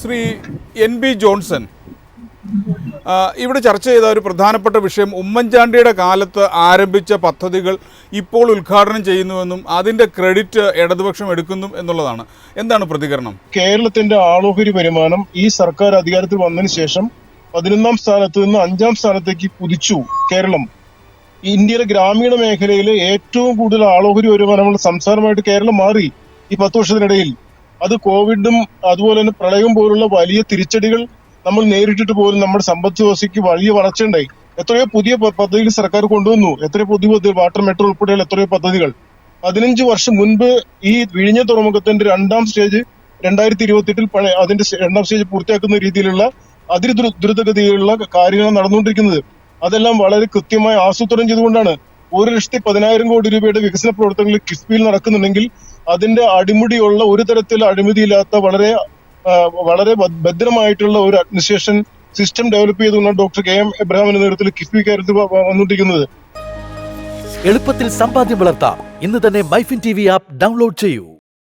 Shri NB Johnson, ഇവിടെ ചർച്ച ചെയ്ത ഒരു പ്രധാനപ്പെട്ട വിഷയം ഉമ്മൻചാണ്ടിയുടെ കാലത്ത് ആരംഭിച്ച പദ്ധതികൾ ഇപ്പോൾ ഉദ്ഘാടനം ചെയ്യുന്നുവെന്നും അതിൻ്റെ ക്രെഡിറ്റ് ഇടതുപക്ഷം എടുക്കുന്നു എന്നുള്ളതാണ്. എന്താണ് പ്രതികരണം? കേരളത്തിന്റെ ആളോഹരി വരുമാനം ഈ സർക്കാർ അധികാരത്തിൽ വന്നതിന് ശേഷം 11ാം സ്ഥാനത്ത് നിന്ന് 5ാം സ്ഥാനത്തേക്ക് കുതിച്ചു. കേരളം ഇന്ത്യയിലെ ഗ്രാമീണ മേഖലയിലെ ഏറ്റവും കൂടുതൽ ആളോഹരി വരുമാനമുള്ള സംസ്ഥാനമായിട്ട് കേരളം മാറി ഈ 10 വർഷത്തിനിടയിൽ. അത് കോവിഡും അതുപോലെ തന്നെ പ്രളയവും പോലുള്ള വലിയ തിരിച്ചടികൾ നമ്മൾ നേരിട്ടിട്ട് പോലും നമ്മുടെ സമ്പദ് വ്യവസ്ഥയ്ക്ക് വലിയ വളർച്ചയുണ്ടായി. എത്രയോ പുതിയ പദ്ധതികൾ സർക്കാർ കൊണ്ടുവന്നു. എത്രയോ പുതിയ വാട്ടർ മെട്രോ ഉൾപ്പെടെയുള്ള എത്രയോ പദ്ധതികൾ. 15 വർഷം മുൻപ് ഈ വിഴിഞ്ഞ തുറമുഖത്തിന്റെ 2ാം സ്റ്റേജ് 2028-ൽ അതിന്റെ 2ാം സ്റ്റേജ് പൂർത്തിയാക്കുന്ന രീതിയിലുള്ള അതിദ്രുതഗതിയിലുള്ള കാര്യങ്ങൾ നടന്നുകൊണ്ടിരിക്കുന്നത്. അതെല്ലാം വളരെ കൃത്യമായി ആസൂത്രണം ചെയ്തുകൊണ്ടാണ്. 1,10,000 കോടി രൂപയുടെ വികസന പ്രവർത്തനങ്ങൾ കിഫ്ബിയിൽ നടക്കുന്നുണ്ടെങ്കിൽ അതിന്റെ അടിമുടിയുള്ള ഒരു തരത്തിലുള്ള അഴിമതിയില്ലാത്ത വളരെ ഭദ്രമായിട്ടുള്ള ഒരു അഡ്മിനിസ്ട്രേഷൻ സിസ്റ്റം ഡെവലപ്പ് ചെയ്തുകൊണ്ടാണ് ഡോക്ടർ KM എബ്രഹാമിന്റെ നേതൃത്വത്തിൽ കിഫ്ബി കാര്യത്തിൽ വന്നുകൊണ്ടിരിക്കുന്നത്. എളുപ്പത്തിൽ സമ്പാദ്യം വളർത്താം. ഇന്ന് തന്നെ മൈഫിൻ TV ആപ്പ് ഡൗൺലോഡ് ചെയ്യൂ.